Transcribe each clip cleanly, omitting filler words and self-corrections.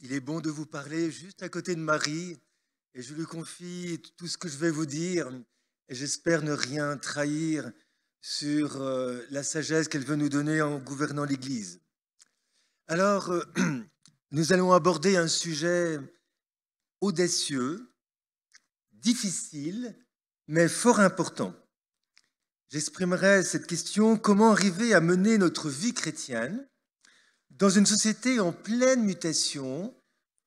Il est bon de vous parler juste à côté de Marie et je lui confie tout ce que je vais vous dire et j'espère ne rien trahir sur la sagesse qu'elle veut nous donner en gouvernant l'Église. Alors, nous allons aborder un sujet audacieux, difficile, mais fort important. J'exprimerai cette question: comment arriver à mener notre vie chrétienne dans une société en pleine mutation,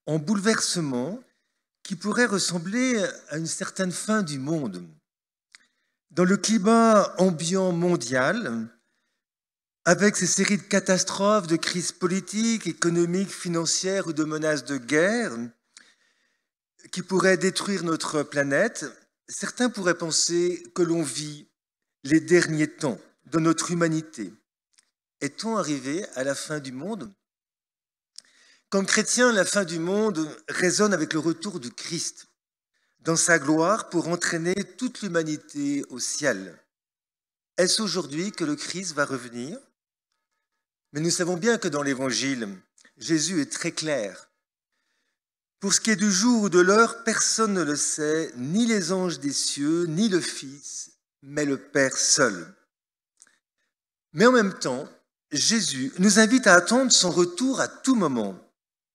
en bouleversement, qui pourrait ressembler à une certaine fin du monde. Dans le climat ambiant mondial, avec ces séries de catastrophes, de crises politiques, économiques, financières ou de menaces de guerre qui pourraient détruire notre planète, certains pourraient penser que l'on vit les derniers temps de notre humanité. Est-on arrivé à la fin du monde ? Comme chrétien, la fin du monde résonne avec le retour du Christ dans sa gloire pour entraîner toute l'humanité au ciel. Est-ce aujourd'hui que le Christ va revenir ? Mais nous savons bien que dans l'Évangile, Jésus est très clair. Pour ce qui est du jour ou de l'heure, personne ne le sait, ni les anges des cieux, ni le Fils, mais le Père seul. Mais en même temps, Jésus nous invite à attendre son retour à tout moment,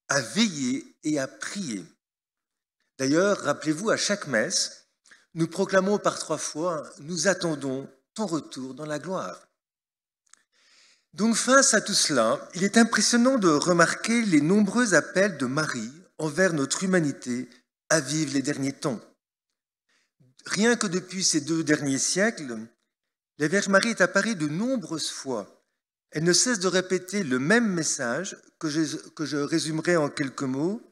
à veiller et à prier. D'ailleurs, rappelez-vous, à chaque messe, nous proclamons par 3 fois « Nous attendons ton retour dans la gloire ». Donc face à tout cela, il est impressionnant de remarquer les nombreux appels de Marie envers notre humanité à vivre les derniers temps. Rien que depuis ces 2 derniers siècles, la Vierge Marie est apparue de nombreuses fois. Elle ne cesse de répéter le même message que je résumerai en quelques mots.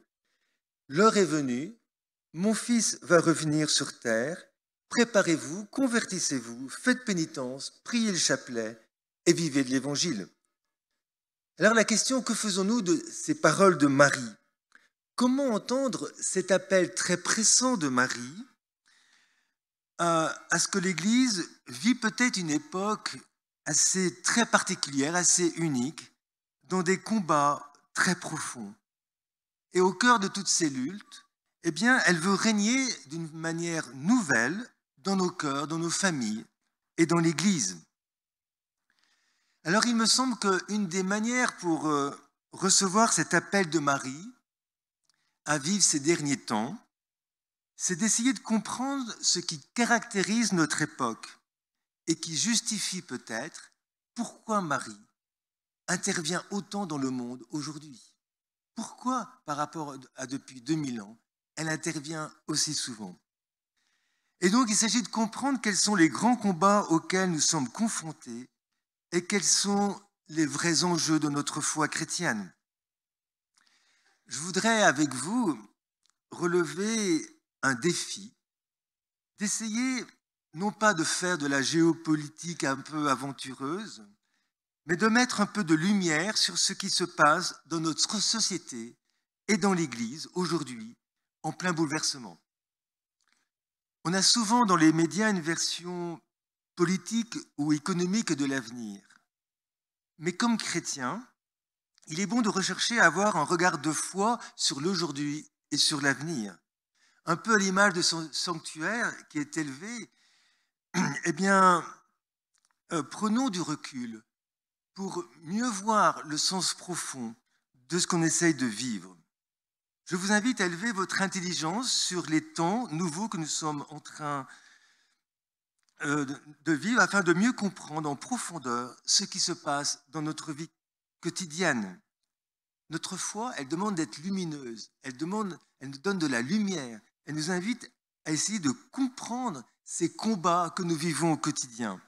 L'heure est venue, mon Fils va revenir sur terre, préparez-vous, convertissez-vous, faites pénitence, priez le chapelet et vivez de l'Évangile. Alors la question, que faisons-nous de ces paroles de Marie ? Comment entendre cet appel très pressant de Marie à ce que l'Église vit peut-être une époque assez très particulière, assez unique, dans des combats très profonds. Et au cœur de toutes ces luttes, eh bien, elle veut régner d'une manière nouvelle dans nos cœurs, dans nos familles et dans l'Église. Alors, il me semble qu'une des manières pour recevoir cet appel de Marie à vivre ces derniers temps, c'est d'essayer de comprendre ce qui caractérise notre époque et qui justifie peut-être pourquoi Marie intervient autant dans le monde aujourd'hui. Pourquoi, par rapport à depuis 2000 ans, elle intervient aussi souvent. Et donc, il s'agit de comprendre quels sont les grands combats auxquels nous sommes confrontés et quels sont les vrais enjeux de notre foi chrétienne. Je voudrais avec vous relever un défi, d'essayer non pas de faire de la géopolitique un peu aventureuse, mais de mettre un peu de lumière sur ce qui se passe dans notre société et dans l'Église aujourd'hui, en plein bouleversement. On a souvent dans les médias une version politique ou économique de l'avenir. Mais comme chrétien, il est bon de rechercher à avoir un regard de foi sur l'aujourd'hui et sur l'avenir. Un peu à l'image de son sanctuaire qui est élevé, eh bien, prenons du recul pour mieux voir le sens profond de ce qu'on essaye de vivre. Je vous invite à élever votre intelligence sur les temps nouveaux que nous sommes en train de vivre afin de mieux comprendre en profondeur ce qui se passe dans notre vie quotidienne. Notre foi, elle demande d'être lumineuse, elle nous donne de la lumière, elle nous invite à essayer de comprendre ces combats que nous vivons au quotidien.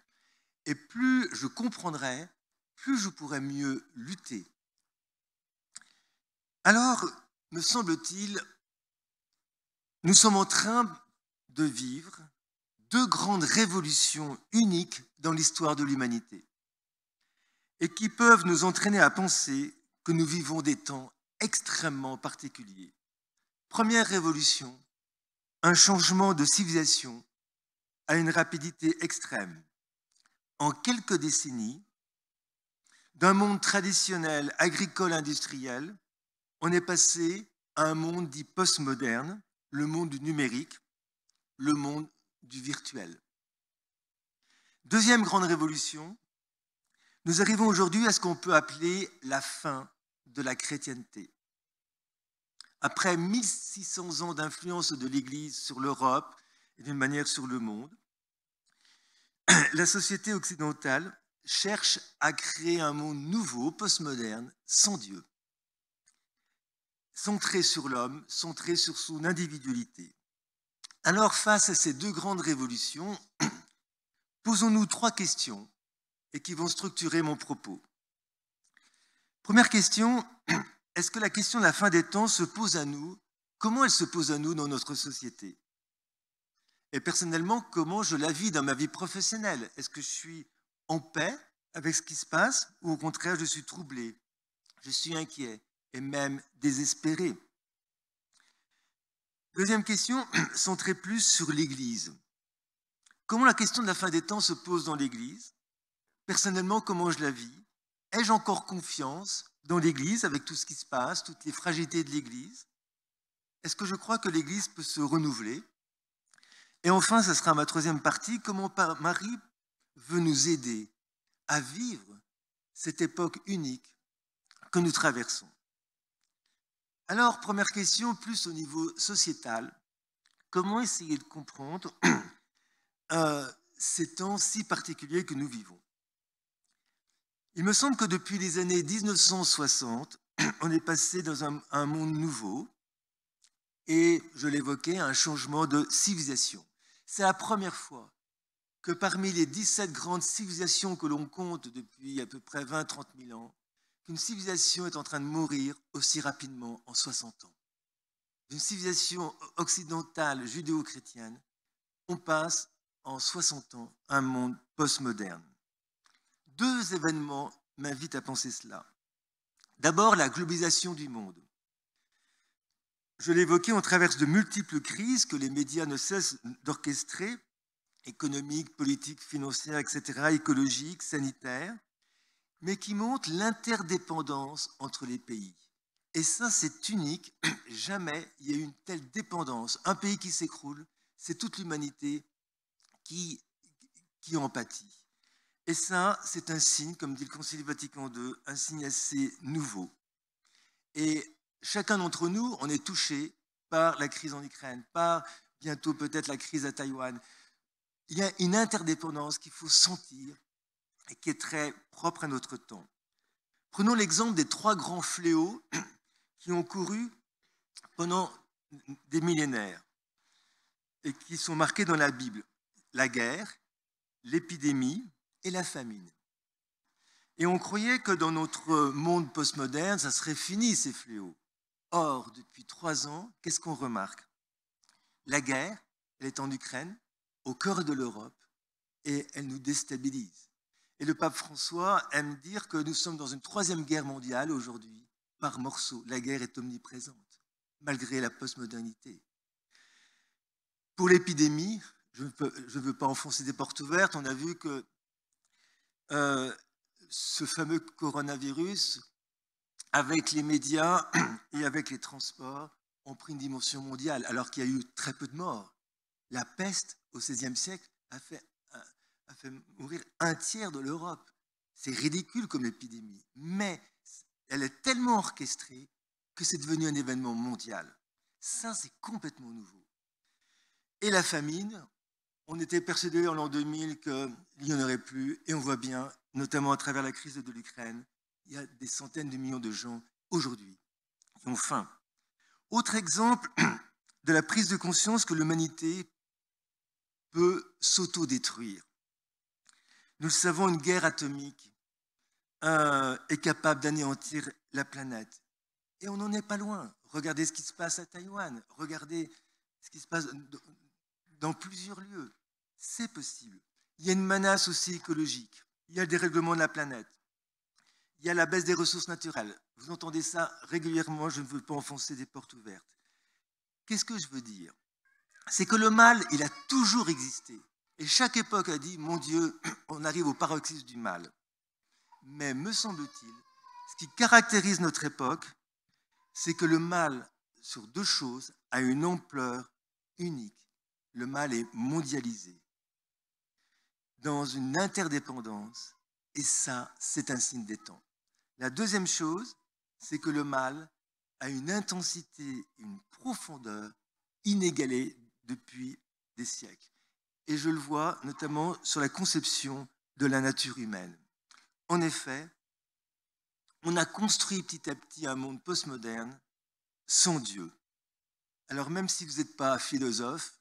Et plus je comprendrai, plus je pourrai mieux lutter. Alors, me semble-t-il, nous sommes en train de vivre 2 grandes révolutions uniques dans l'histoire de l'humanité et qui peuvent nous entraîner à penser que nous vivons des temps extrêmement particuliers. Première révolution, un changement de civilisation à une rapidité extrême. En quelques décennies, d'un monde traditionnel agricole-industriel, on est passé à un monde dit postmoderne, le monde du numérique, le monde du virtuel. Deuxième grande révolution, nous arrivons aujourd'hui à ce qu'on peut appeler la fin de la chrétienté. Après 1600 ans d'influence de l'Église sur l'Europe et d'une manière sur le monde, la société occidentale cherche à créer un monde nouveau, postmoderne, sans Dieu, centré sur l'homme, centré sur son individualité. Alors, face à ces deux grandes révolutions, posons-nous trois questions et qui vont structurer mon propos. Première question, est-ce que la question de la fin des temps se pose à nous? Comment elle se pose à nous dans notre société? Et personnellement, comment je la vis dans ma vie professionnelle? Est-ce que je suis en paix avec ce qui se passe ou au contraire, je suis troublé, je suis inquiet et même désespéré? Deuxième question, centrée plus sur l'Église. Comment la question de la fin des temps se pose dans l'Église? Personnellement, comment je la vis? Ai-je encore confiance dans l'Église avec tout ce qui se passe, toutes les fragilités de l'Église? Est-ce que je crois que l'Église peut se renouveler? Et enfin, ce sera ma troisième partie, comment Marie veut nous aider à vivre cette époque unique que nous traversons. Alors, première question, plus au niveau sociétal, comment essayer de comprendre ces temps si particuliers que nous vivons? Il me semble que depuis les années 1960, on est passé dans un monde nouveau et, je l'évoquais, un changement de civilisation. C'est la première fois que parmi les 17 grandes civilisations que l'on compte depuis à peu près 20-30 000 ans, qu'une civilisation est en train de mourir aussi rapidement en 60 ans. D'une civilisation occidentale judéo-chrétienne, on passe en 60 ans à un monde postmoderne. Deux événements m'invitent à penser cela. D'abord, la globalisation du monde. Je l'évoquais, on traverse de multiples crises que les médias ne cessent d'orchestrer, économiques, politiques, financières, etc., écologiques, sanitaires, mais qui montrent l'interdépendance entre les pays. Et ça, c'est unique. Jamais il y a eu une telle dépendance. Un pays qui s'écroule, c'est toute l'humanité qui en pâtit. Et ça, c'est un signe, comme dit le Concile Vatican II, un signe assez nouveau. Et chacun d'entre nous, on est touché par la crise en Ukraine, par bientôt peut-être la crise à Taïwan. Il y a une interdépendance qu'il faut sentir et qui est très propre à notre temps. Prenons l'exemple des trois grands fléaux qui ont couru pendant des millénaires et qui sont marqués dans la Bible. La guerre, l'épidémie et la famine. Et on croyait que dans notre monde postmoderne, ça serait fini ces fléaux. Or, depuis 3 ans, qu'est-ce qu'on remarque? La guerre, elle est en Ukraine, au cœur de l'Europe, et elle nous déstabilise. Et le pape François aime dire que nous sommes dans une 3e guerre mondiale aujourd'hui, par morceaux. La guerre est omniprésente, malgré la postmodernité. Pour l'épidémie, je ne veux pas enfoncer des portes ouvertes, on a vu que ce fameux coronavirus, avec les médias et avec les transports, ont pris une dimension mondiale, alors qu'il y a eu très peu de morts. La peste, au XVIe siècle, a fait mourir 1/3 de l'Europe. C'est ridicule comme épidémie, mais elle est tellement orchestrée que c'est devenu un événement mondial. Ça, c'est complètement nouveau. Et la famine, on était persuadé en l'an 2000 qu'il n'y en aurait plus, et on voit bien, notamment à travers la crise de l'Ukraine, il y a des centaines de millions de gens aujourd'hui qui ont faim. Autre exemple de la prise de conscience que l'humanité peut s'autodétruire. Nous le savons, une guerre atomique est capable d'anéantir la planète. Et on n'en est pas loin. Regardez ce qui se passe à Taïwan. Regardez ce qui se passe dans plusieurs lieux. C'est possible. Il y a une menace aussi écologique. Il y a le dérèglement de la planète. Il y a la baisse des ressources naturelles. Vous entendez ça régulièrement, je ne veux pas enfoncer des portes ouvertes. Qu'est-ce que je veux dire? C'est que le mal, il a toujours existé. Et chaque époque a dit, mon Dieu, on arrive au paroxysme du mal. Mais me semble-t-il, ce qui caractérise notre époque, c'est que le mal sur deux choses à une ampleur unique. Le mal est mondialisé, dans une interdépendance, et ça, c'est un signe des temps. La deuxième chose, c'est que le mal a une intensité, une profondeur inégalée depuis des siècles. Et je le vois notamment sur la conception de la nature humaine. En effet, on a construit petit à petit un monde postmoderne sans Dieu. Alors même si vous n'êtes pas philosophe,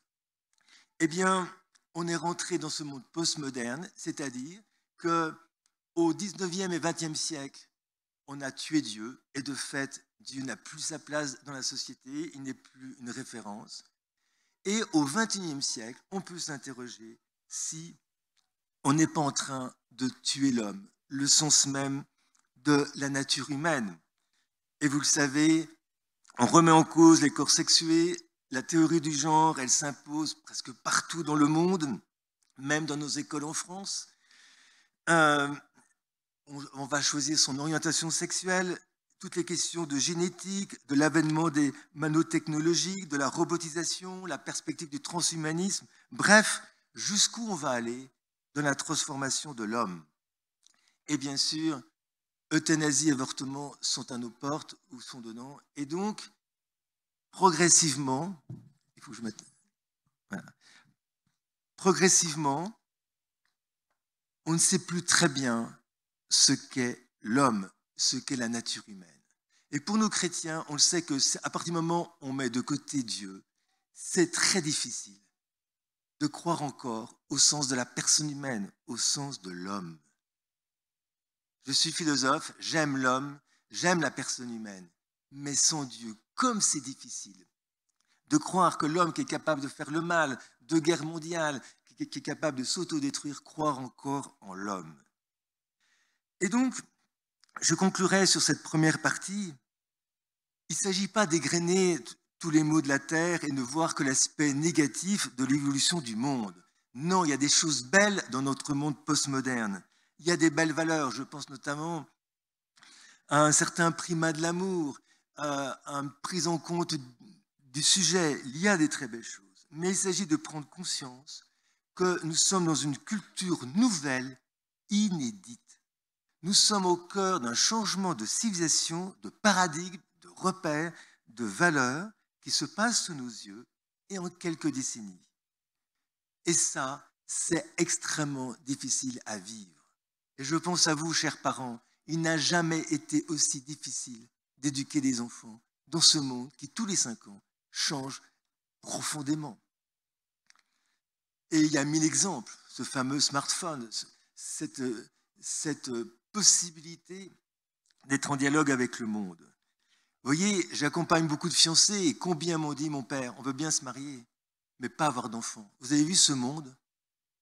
eh bien, on est rentré dans ce monde postmoderne, c'est-à-dire qu'au 19e et 20e siècle, on a tué Dieu, et de fait, Dieu n'a plus sa place dans la société, il n'est plus une référence. Et au 21e siècle, on peut s'interroger si on n'est pas en train de tuer l'homme, le sens même de la nature humaine. Et vous le savez, on remet en cause les corps sexués, la théorie du genre, elle s'impose presque partout dans le monde, même dans nos écoles en France. On va choisir son orientation sexuelle, toutes les questions de génétique, de l'avènement des nanotechnologies, de la robotisation, la perspective du transhumanisme, bref, jusqu'où on va aller dans la transformation de l'homme. Et bien sûr, euthanasie et avortement sont à nos portes ou sont dedans. Et donc, progressivement, il faut que je mette... Voilà. Progressivement, on ne sait plus très bien ce qu'est l'homme, ce qu'est la nature humaine. Et pour nous chrétiens, on le sait qu'à partir du moment où on met de côté Dieu, c'est très difficile de croire encore au sens de la personne humaine, au sens de l'homme. Je suis philosophe, j'aime l'homme, j'aime la personne humaine, mais sans Dieu, comme c'est difficile de croire que l'homme qui est capable de faire le mal, de guerre mondiale, qui est capable de s'autodétruire, croire encore en l'homme. Et donc, je conclurai sur cette première partie. Il ne s'agit pas d'égrener tous les maux de la terre et ne voir que l'aspect négatif de l'évolution du monde. Non, il y a des choses belles dans notre monde postmoderne. Il y a des belles valeurs, je pense notamment à un certain primat de l'amour, à une prise en compte du sujet. Il y a des très belles choses. Mais il s'agit de prendre conscience que nous sommes dans une culture nouvelle, inédite. Nous sommes au cœur d'un changement de civilisation, de paradigme, de repères, de valeurs qui se passent sous nos yeux et en quelques décennies. Et ça, c'est extrêmement difficile à vivre. Et je pense à vous, chers parents, il n'a jamais été aussi difficile d'éduquer des enfants dans ce monde qui, tous les 5 ans, change profondément. Et il y a 1000 exemples, ce fameux smartphone, cette possibilité d'être en dialogue avec le monde. Vous voyez, j'accompagne beaucoup de fiancés et combien m'ont dit, mon père, on veut bien se marier, mais pas avoir d'enfants. Vous avez vu ce monde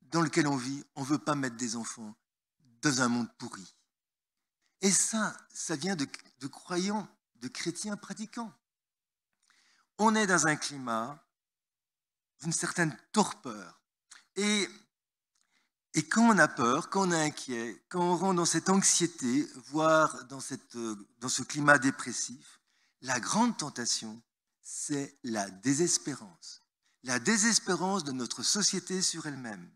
dans lequel on vit, on ne veut pas mettre des enfants dans un monde pourri. Et ça vient de croyants, de chrétiens pratiquants. On est dans un climat d'une certaine torpeur. Et quand on a peur, quand on est inquiet, quand on rentre dans cette anxiété, voire dans ce climat dépressif, la grande tentation, c'est la désespérance. La désespérance de notre société sur elle-même.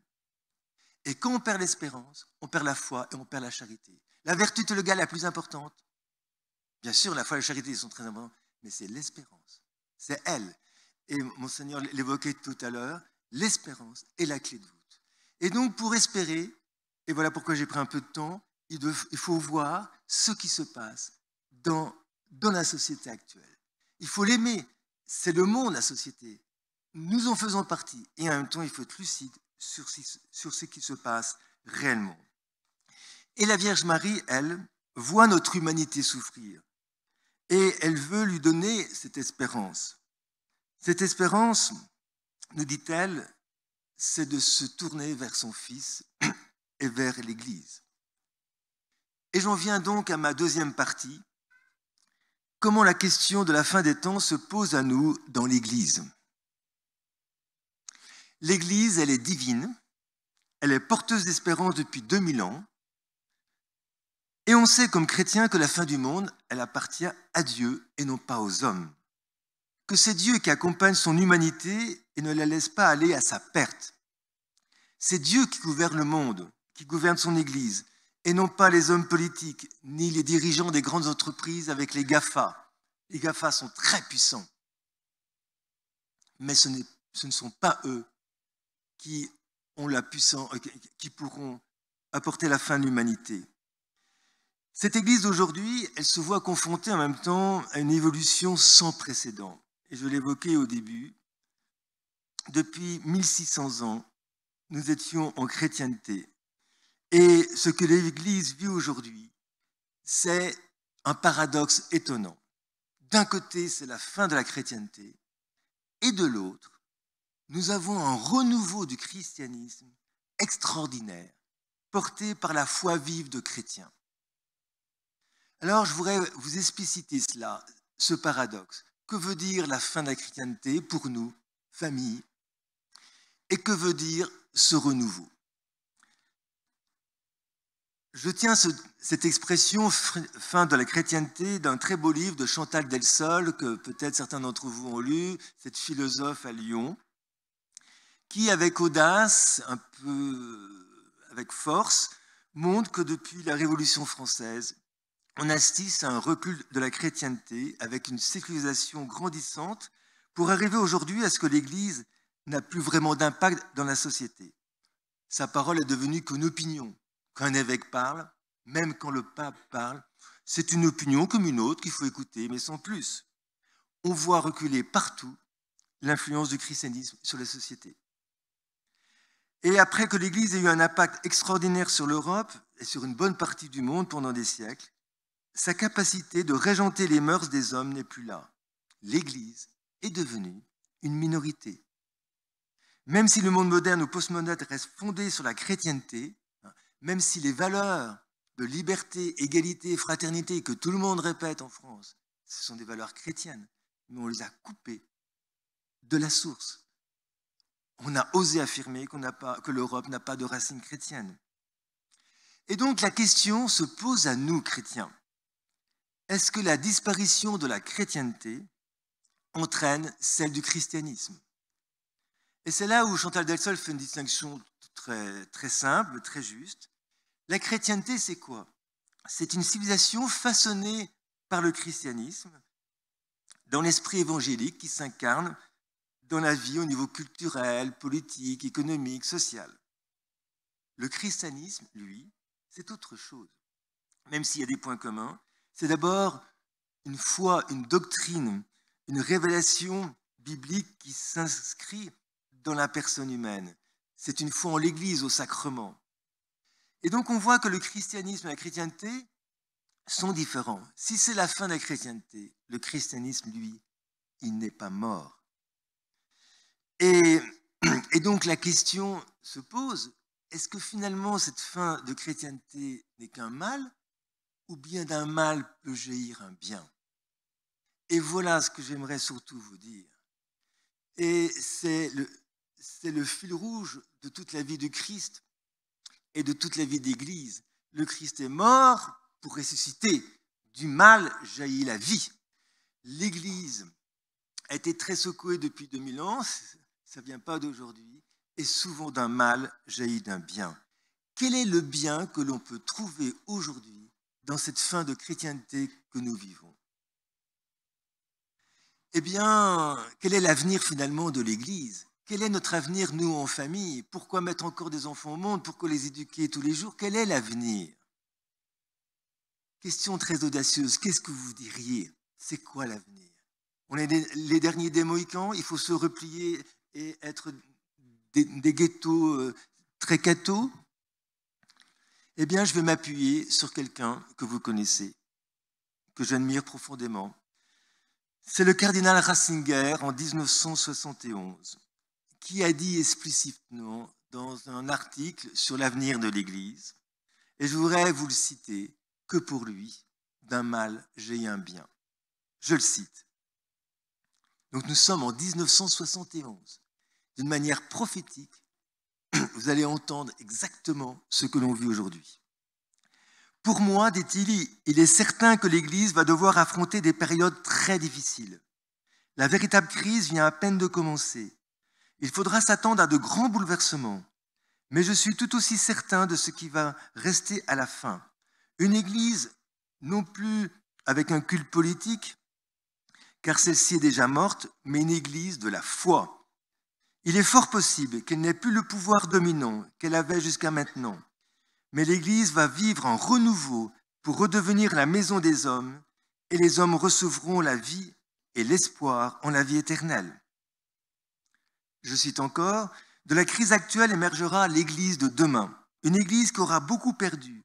Et quand on perd l'espérance, on perd la foi et on perd la charité. La vertu théologale la plus importante, bien sûr, la foi et la charité sont très importantes, mais c'est l'espérance. C'est elle. Et Monseigneur l'évoquait tout à l'heure, l'espérance est la clé de voûte. Et donc, pour espérer, et voilà pourquoi j'ai pris un peu de temps, il faut voir ce qui se passe dans la société actuelle. Il faut l'aimer. C'est le monde, la société. Nous en faisons partie. Et en même temps, il faut être lucide sur ce qui se passe réellement. Et la Vierge Marie, elle, voit notre humanité souffrir. Et elle veut lui donner cette espérance. Cette espérance, nous dit-elle, c'est de se tourner vers son Fils et vers l'Église. Et j'en viens donc à ma deuxième partie. Comment la question de la fin des temps se pose à nous dans l'Église. L'Église, elle est divine, elle est porteuse d'espérance depuis 2000 ans, et on sait comme chrétiens que la fin du monde, elle appartient à Dieu et non pas aux hommes. que c'est Dieu qui accompagne son humanité et ne la laisse pas aller à sa perte. C'est Dieu qui gouverne le monde, qui gouverne son Église, et non pas les hommes politiques, ni les dirigeants des grandes entreprises avec les GAFA. Les GAFA sont très puissants. Mais ce ne sont pas eux qui ont la puissance, qui pourront apporter la fin de l'humanité. Cette Église d'aujourd'hui, elle se voit confrontée en même temps à une évolution sans précédent. Et je l'évoquais au début, depuis 1600 ans, nous étions en chrétienté. Et ce que l'Église vit aujourd'hui, c'est un paradoxe étonnant. D'un côté, c'est la fin de la chrétienté, et de l'autre, nous avons un renouveau du christianisme extraordinaire, porté par la foi vive de chrétiens. Alors, je voudrais vous expliciter cela, ce paradoxe. Que veut dire la fin de la chrétienté pour nous, famille, et que veut dire ce renouveau? Je tiens cette expression fin de la chrétienté d'un très beau livre de Chantal Delsol, que peut-être certains d'entre vous ont lu, cette philosophe à Lyon, qui avec audace, un peu avec force, montre que depuis la Révolution française, on assiste à un recul de la chrétienté avec une sécularisation grandissante pour arriver aujourd'hui à ce que l'Église n'a plus vraiment d'impact dans la société. Sa parole est devenue qu'une opinion. Quand un évêque parle, même quand le pape parle, c'est une opinion comme une autre qu'il faut écouter, mais sans plus. On voit reculer partout l'influence du christianisme sur la société. Et après que l'Église ait eu un impact extraordinaire sur l'Europe et sur une bonne partie du monde pendant des siècles, sa capacité de régenter les mœurs des hommes n'est plus là. L'Église est devenue une minorité. Même si le monde moderne ou postmoderne reste fondé sur la chrétienté, même si les valeurs de liberté, égalité, fraternité que tout le monde répète en France, ce sont des valeurs chrétiennes, mais on les a coupées de la source. On a osé affirmer que l'Europe n'a pas de racines chrétiennes. Et donc la question se pose à nous, chrétiens. Est-ce que la disparition de la chrétienté entraîne celle du christianisme? Et c'est là où Chantal Delsol fait une distinction très, très simple, très juste. La chrétienté, c'est quoi? C'est une civilisation façonnée par le christianisme, dans l'esprit évangélique qui s'incarne dans la vie au niveau culturel, politique, économique, social. Le christianisme, lui, c'est autre chose. Même s'il y a des points communs, c'est d'abord une foi, une doctrine, une révélation biblique qui s'inscrit dans la personne humaine. C'est une foi en l'Église, au sacrement. Et donc on voit que le christianisme et la chrétienté sont différents. Si c'est la fin de la chrétienté, le christianisme, lui, il n'est pas mort. Et donc la question se pose, est-ce que finalement cette fin de chrétienté n'est qu'un mal, ou bien d'un mal peut jaillir un bien? Et voilà ce que j'aimerais surtout vous dire. Et c'est le fil rouge de toute la vie du Christ et de toute la vie d'Église. Le Christ est mort pour ressusciter. Du mal jaillit la vie. L'Église a été très secouée depuis 2000 ans, ça ne vient pas d'aujourd'hui, et souvent d'un mal jaillit d'un bien. Quel est le bien que l'on peut trouver aujourd'hui dans cette fin de chrétienté que nous vivons? Eh bien, quel est l'avenir finalement de l'Église? Quel est notre avenir, nous, en famille? Pourquoi mettre encore des enfants au monde? Pourquoi les éduquer tous les jours? Quel est l'avenir? Question très audacieuse. Qu'est-ce que vous diriez? C'est quoi l'avenir? On est les derniers des Mohicans, il faut se replier et être des ghettos très cathos? Eh bien, je vais m'appuyer sur quelqu'un que vous connaissez, que j'admire profondément. C'est le cardinal Ratzinger en 1971. Qui a dit explicitement dans un article sur l'avenir de l'Église, et je voudrais vous le citer, que pour lui, d'un mal jaillit un bien. Je le cite. Donc nous sommes en 1971. D'une manière prophétique, vous allez entendre exactement ce que l'on vit aujourd'hui. Pour moi, dit-il, il est certain que l'Église va devoir affronter des périodes très difficiles. La véritable crise vient à peine de commencer. Il faudra s'attendre à de grands bouleversements. Mais je suis tout aussi certain de ce qui va rester à la fin. Une Église, non plus avec un culte politique, car celle-ci est déjà morte, mais une Église de la foi. Il est fort possible qu'elle n'ait plus le pouvoir dominant qu'elle avait jusqu'à maintenant. Mais l'Église va vivre en renouveau pour redevenir la maison des hommes, et les hommes recevront la vie et l'espoir en la vie éternelle. Je cite encore, « De la crise actuelle émergera l'Église de demain, une Église qui aura beaucoup perdu.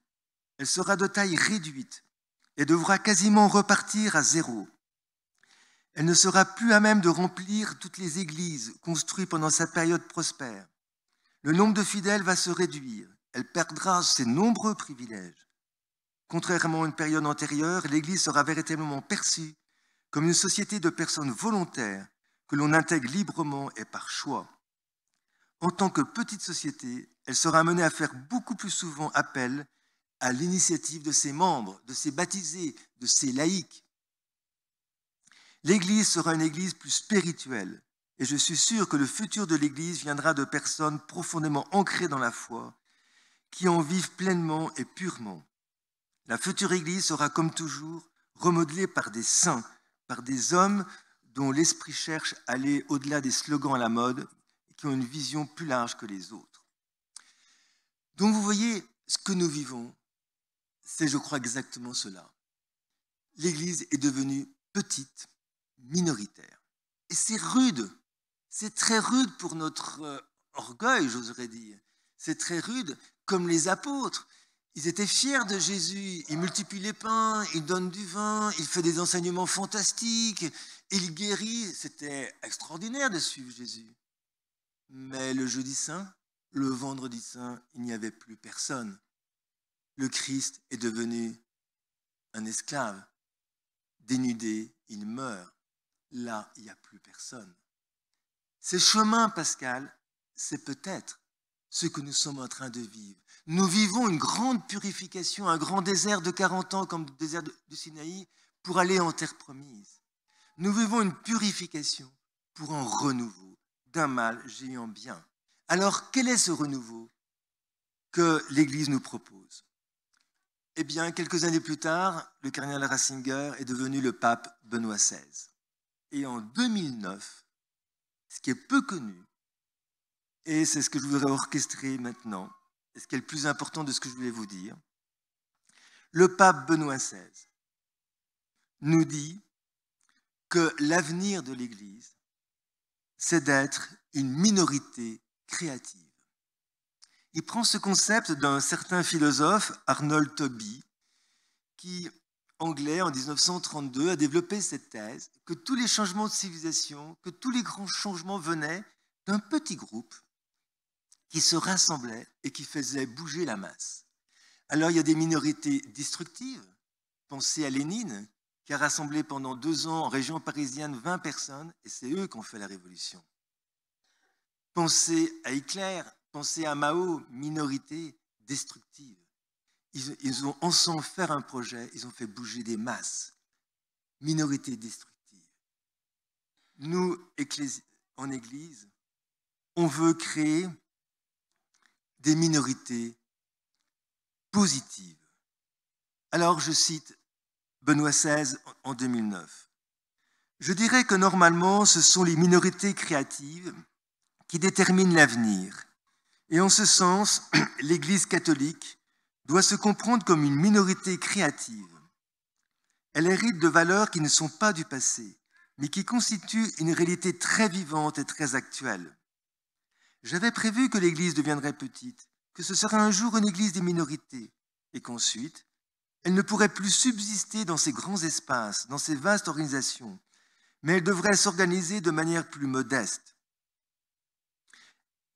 Elle sera de taille réduite et devra quasiment repartir à zéro. Elle ne sera plus à même de remplir toutes les églises construites pendant sa période prospère. Le nombre de fidèles va se réduire. Elle perdra ses nombreux privilèges. Contrairement à une période antérieure, l'Église sera véritablement perçue comme une société de personnes volontaires que l'on intègre librement et par choix. En tant que petite société, elle sera amenée à faire beaucoup plus souvent appel à l'initiative de ses membres, de ses baptisés, de ses laïcs. L'Église sera une Église plus spirituelle, et je suis sûr que le futur de l'Église viendra de personnes profondément ancrées dans la foi, qui en vivent pleinement et purement. La future Église sera, comme toujours, remodelée par des saints, par des hommes dont l'esprit cherche à aller au-delà des slogans à la mode, et qui ont une vision plus large que les autres. Donc vous voyez, ce que nous vivons, c'est, je crois, exactement cela. L'Église est devenue petite, minoritaire. Et c'est rude. C'est très rude pour notre orgueil, j'oserais dire. C'est très rude, comme les apôtres. Ils étaient fiers de Jésus. Il multiplie les pains, il donne du vin, il fait des enseignements fantastiques, il guérit. C'était extraordinaire de suivre Jésus. Mais le jeudi saint, le vendredi saint, il n'y avait plus personne. Le Christ est devenu un esclave. Dénudé, il meurt. Là, il n'y a plus personne. Ces chemins, Pascal, c'est peut-être ce que nous sommes en train de vivre. Nous vivons une grande purification, un grand désert de 40 ans comme le désert du Sinaï pour aller en terre promise. Nous vivons une purification pour un renouveau d'un mal géant bien. Alors, quel est ce renouveau que l'Église nous propose? Eh bien, quelques années plus tard, le cardinal Ratzinger est devenu le pape Benoît XVI. Et en 2009, ce qui est peu connu, et c'est ce que je voudrais orchestrer maintenant, et ce qui est le plus important de ce que je voulais vous dire, le pape Benoît XVI nous dit que l'avenir de l'Église, c'est d'être une minorité créative. Il prend ce concept d'un certain philosophe, Arnold Toby, qui, anglais, en 1932, a développé cette thèse que tous les changements de civilisation, que tous les grands changements venaient d'un petit groupe qui se rassemblait et qui faisait bouger la masse. Alors, il y a des minorités destructives. Pensez à Lénine, qui a rassemblé pendant 2 ans en région parisienne 20 personnes, et c'est eux qui ont fait la révolution. Pensez à Hitler, pensez à Mao, minorité destructive. Ils ont ensemble fait un projet, ils ont fait bouger des masses. Minorité destructive. Nous, en Église, on veut créer des minorités positives. Alors, je cite Benoît XVI en 2009. Je dirais que normalement, ce sont les minorités créatives qui déterminent l'avenir. Et en ce sens, l'Église catholique doit se comprendre comme une minorité créative. Elle hérite de valeurs qui ne sont pas du passé, mais qui constituent une réalité très vivante et très actuelle. J'avais prévu que l'Église deviendrait petite, que ce serait un jour une Église des minorités, et qu'ensuite, elle ne pourrait plus subsister dans ces grands espaces, dans ces vastes organisations, mais elle devrait s'organiser de manière plus modeste.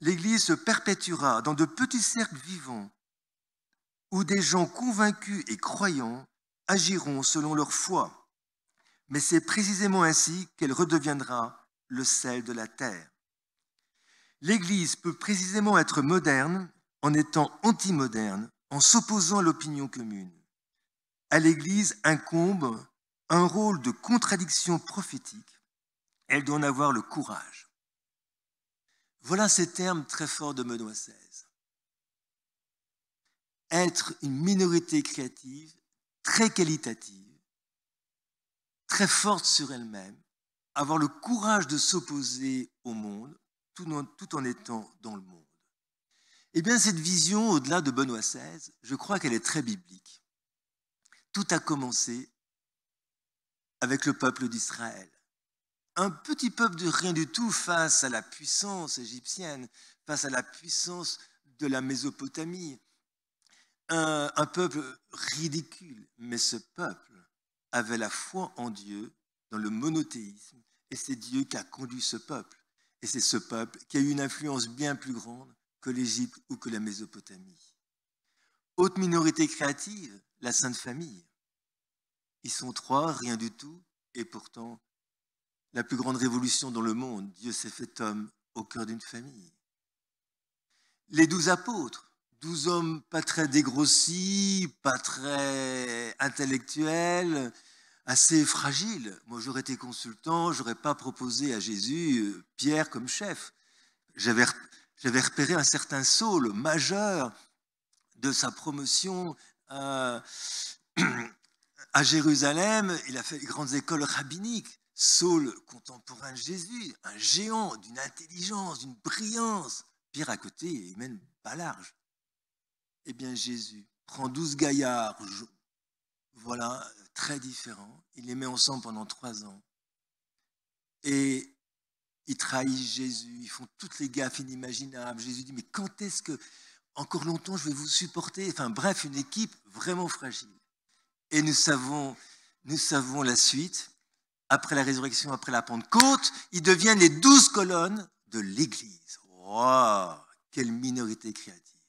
L'Église se perpétuera dans de petits cercles vivants, où des gens convaincus et croyants agiront selon leur foi. Mais c'est précisément ainsi qu'elle redeviendra le sel de la terre. L'Église peut précisément être moderne en étant anti-moderne, en s'opposant à l'opinion commune. À l'Église incombe un rôle de contradiction prophétique, Elle doit en avoir le courage. Voilà ces termes très forts de Benoît XVI. Être une minorité créative, très qualitative, très forte sur elle-même, avoir le courage de s'opposer au monde, tout en étant dans le monde. Eh bien, cette vision, au-delà de Benoît XVI, je crois qu'elle est très biblique. Tout a commencé avec le peuple d'Israël. Un petit peuple de rien du tout face à la puissance égyptienne, face à la puissance de la Mésopotamie. Un peuple ridicule, mais ce peuple avait la foi en Dieu, dans le monothéisme, et c'est Dieu qui a conduit ce peuple. Et c'est ce peuple qui a eu une influence bien plus grande que l'Égypte ou que la Mésopotamie. Autre minorité créative, la Sainte Famille. Ils sont 3, rien du tout, et pourtant, la plus grande révolution dans le monde, Dieu s'est fait homme au cœur d'une famille. Les 12 apôtres, 12 hommes pas très dégrossis, pas très intellectuels, assez fragiles. Moi, j'aurais été consultant, j'aurais pas proposé à Jésus Pierre comme chef. J'avais repéré un certain Saul majeur de sa promotion à Jérusalem. Il a fait les grandes écoles rabbiniques. Saul, contemporain de Jésus, un géant d'une intelligence, d'une brillance. Pierre à côté, il mène pas large. Eh bien, Jésus prend 12 gaillards, voilà, très différents. Il les met ensemble pendant 3 ans. Et ils trahissent Jésus, ils font toutes les gaffes inimaginables. Jésus dit, mais quand est-ce que, encore longtemps, je vais vous supporter? Enfin bref, une équipe vraiment fragile. Et nous savons la suite. Après la résurrection, après la Pentecôte, ils deviennent les 12 colonnes de l'Église. Waouh, quelle minorité créative.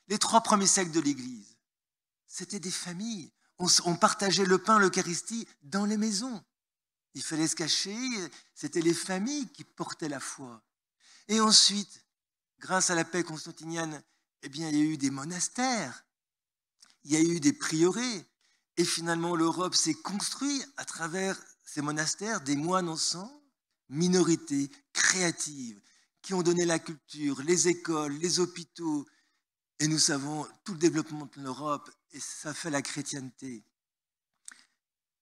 Les 3 premiers siècles de l'Église, c'était des familles. On partageait le pain, l'Eucharistie dans les maisons. Il fallait se cacher, c'était les familles qui portaient la foi. Et ensuite, grâce à la paix constantinienne, eh bien, il y a eu des monastères, il y a eu des prieurés, et finalement l'Europe s'est construite à travers ces monastères, des moines ensemble, minorités créatives, qui ont donné la culture, les écoles, les hôpitaux, et nous savons tout le développement de l'Europe, et ça fait la chrétienté.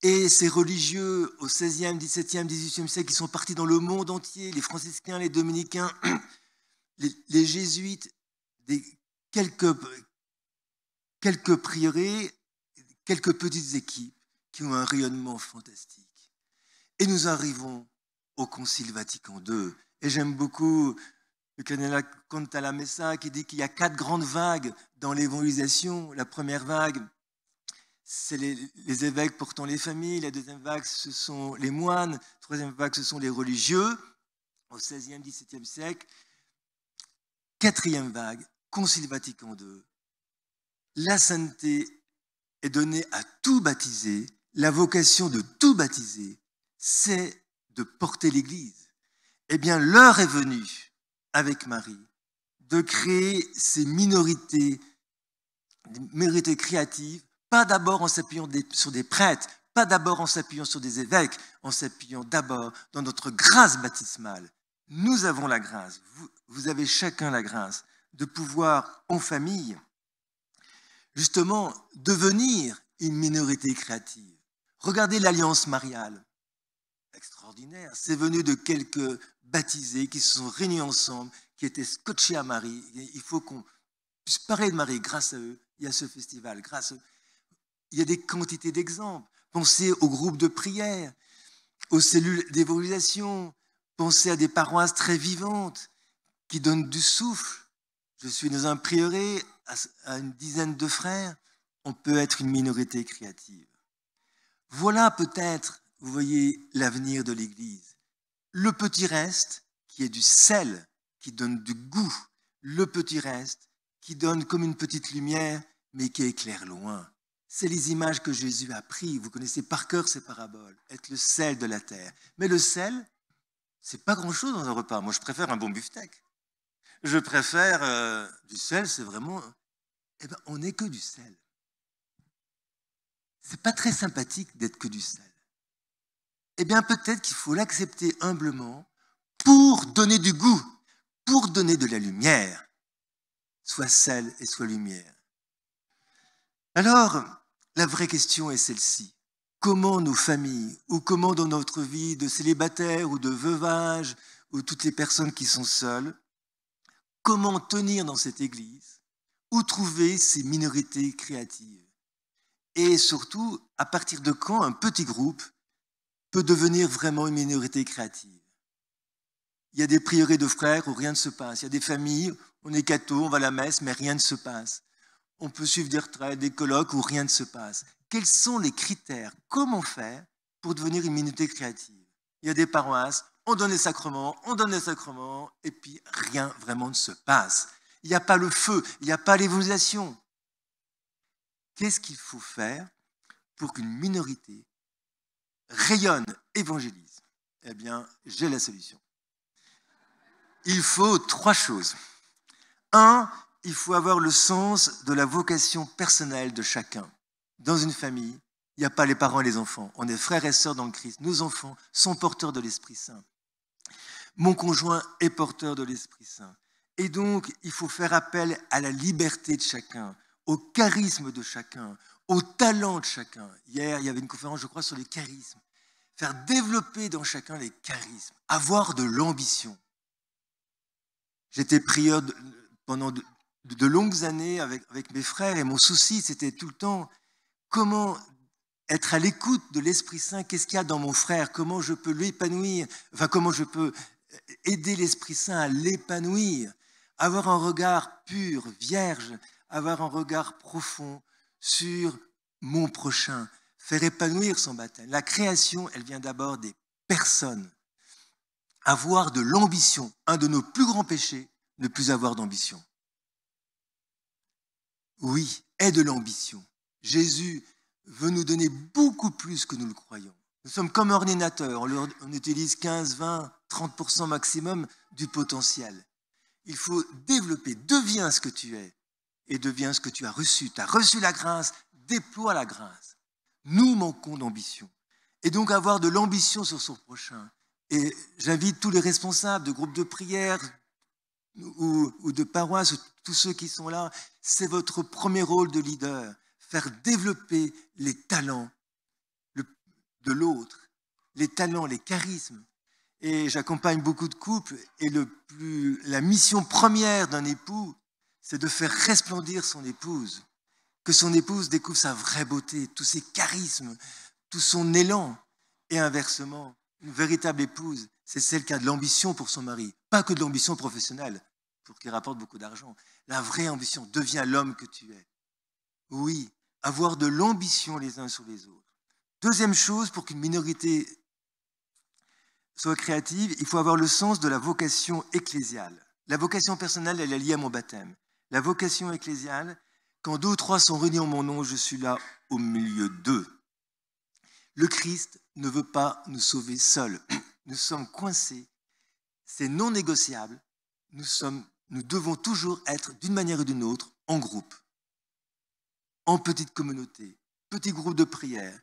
Et ces religieux au XVIe, XVIIe, XVIIIe siècle qui sont partis dans le monde entier, les franciscains, les dominicains, les jésuites, quelques prieurés, quelques petites équipes qui ont un rayonnement fantastique. Et nous arrivons au Concile Vatican II. Et j'aime beaucoup le cardinal Cantalamessa qui dit qu'il y a 4 grandes vagues dans l'évangélisation. La première vague, c'est les évêques portant les familles. La deuxième vague, ce sont les moines. La troisième vague, ce sont les religieux au XVIe, XVIIe siècle. Quatrième vague, Concile Vatican II. La sainteté est donnée à tout baptisé. La vocation de tout baptisé, c'est de porter l'Église. Eh bien, l'heure est venue, avec Marie, de créer ces minorités créatives, pas d'abord en s'appuyant sur des prêtres, pas d'abord en s'appuyant sur des évêques, en s'appuyant d'abord dans notre grâce baptismale. Nous avons la grâce, vous avez chacun la grâce de pouvoir, en famille, justement, devenir une minorité créative. Regardez l'alliance mariale. Extraordinaire. C'est venu de quelques baptisés qui se sont réunis ensemble, qui étaient scotchés à Marie. Il faut qu'on puisse parler de Marie grâce à eux. Il y a ce festival, grâce à eux. Il y a des quantités d'exemples. Pensez aux groupes de prière, aux cellules d'évangélisation. Pensez à des paroisses très vivantes qui donnent du souffle. Je suis dans un prieuré à une dizaine de frères. On peut être une minorité créative. Voilà peut-être, vous voyez, l'avenir de l'Église. Le petit reste, qui est du sel, qui donne du goût. Le petit reste, qui donne comme une petite lumière, mais qui éclaire loin. C'est les images que Jésus a prises. Vous connaissez par cœur ces paraboles. Être le sel de la terre. Mais le sel, c'est pas grand-chose dans un repas. Moi, je préfère un bon beefsteak. Je préfère du sel, c'est vraiment... Eh bien, on n'est que du sel. C'est pas très sympathique d'être que du sel. eh bien peut-être qu'il faut l'accepter humblement pour donner du goût, pour donner de la lumière. Soit sel et soit lumière. Alors, la vraie question est celle-ci. Comment nos familles, ou comment dans notre vie de célibataire ou de veuvage, ou toutes les personnes qui sont seules, comment tenir dans cette église, où trouver ces minorités créatives? Et surtout, à partir de quand un petit groupe peut devenir vraiment une minorité créative? Il y a des prieurés de frères où rien ne se passe. Il y a des familles, on est catho, on va à la messe, mais rien ne se passe. On peut suivre des retraites, des colloques où rien ne se passe. Quels sont les critères? Comment faire pour devenir une minorité créative? Il y a des paroisses, on donne les sacrements, et puis rien vraiment ne se passe. Il n'y a pas le feu, il n'y a pas l'évangélisation. Qu'est-ce qu'il faut faire pour qu'une minorité rayonne, évangélise? Eh bien, j'ai la solution. Il faut 3 choses. 1, il faut avoir le sens de la vocation personnelle de chacun. Dans une famille, il n'y a pas les parents et les enfants. On est frères et sœurs dans le Christ. Nos enfants sont porteurs de l'Esprit Saint. Mon conjoint est porteur de l'Esprit Saint. Et donc, il faut faire appel à la liberté de chacun, au charisme de chacun, au talent de chacun. Hier, il y avait une conférence, je crois, sur les charismes. Faire développer dans chacun les charismes, avoir de l'ambition. J'étais prieur pendant de longues années avec mes frères et mon souci, c'était tout le temps comment être à l'écoute de l'Esprit Saint. Qu'est-ce qu'il y a dans mon frère? Comment je peux l'épanouir? Enfin, comment je peux aider l'Esprit Saint à l'épanouir? Avoir un regard pur, vierge, avoir un regard profond sur mon prochain, faire épanouir son baptême. La création, elle vient d'abord des personnes. Avoir de l'ambition, un de nos plus grands péchés, ne plus avoir d'ambition. Oui, aie de l'ambition. Jésus veut nous donner beaucoup plus que nous le croyons. Nous sommes comme un ordinateur, on utilise 15, 20, 30% maximum du potentiel. Il faut développer, deviens ce que tu es et deviens ce que tu as reçu. Tu as reçu la grâce, déploie la grâce. Nous manquons d'ambition. Et donc avoir de l'ambition sur son prochain. Et j'invite tous les responsables de groupes de prière ou de paroisse, tous ceux qui sont là, c'est votre premier rôle de leader, faire développer les talents de l'autre, les talents, les charismes. Et j'accompagne beaucoup de couples et la mission première d'un époux, c'est de faire resplendir son épouse, que son épouse découvre sa vraie beauté, tous ses charismes, tout son élan. Et inversement, une véritable épouse, c'est celle qui a de l'ambition pour son mari, pas que de l'ambition professionnelle, pour qu'il rapporte beaucoup d'argent. La vraie ambition, deviens l'homme que tu es. Oui, avoir de l'ambition les uns sur les autres. Deuxième chose, pour qu'une minorité soit créative, il faut avoir le sens de la vocation ecclésiale. La vocation personnelle, elle est liée à mon baptême. La vocation ecclésiale, quand 2 ou 3 sont réunis en mon nom, je suis là au milieu d'eux. Le Christ ne veut pas nous sauver seuls. Nous sommes coincés. C'est non négociable. Nous devons toujours être, d'une manière ou d'une autre, en groupe, en petite communauté, petit groupe de prière,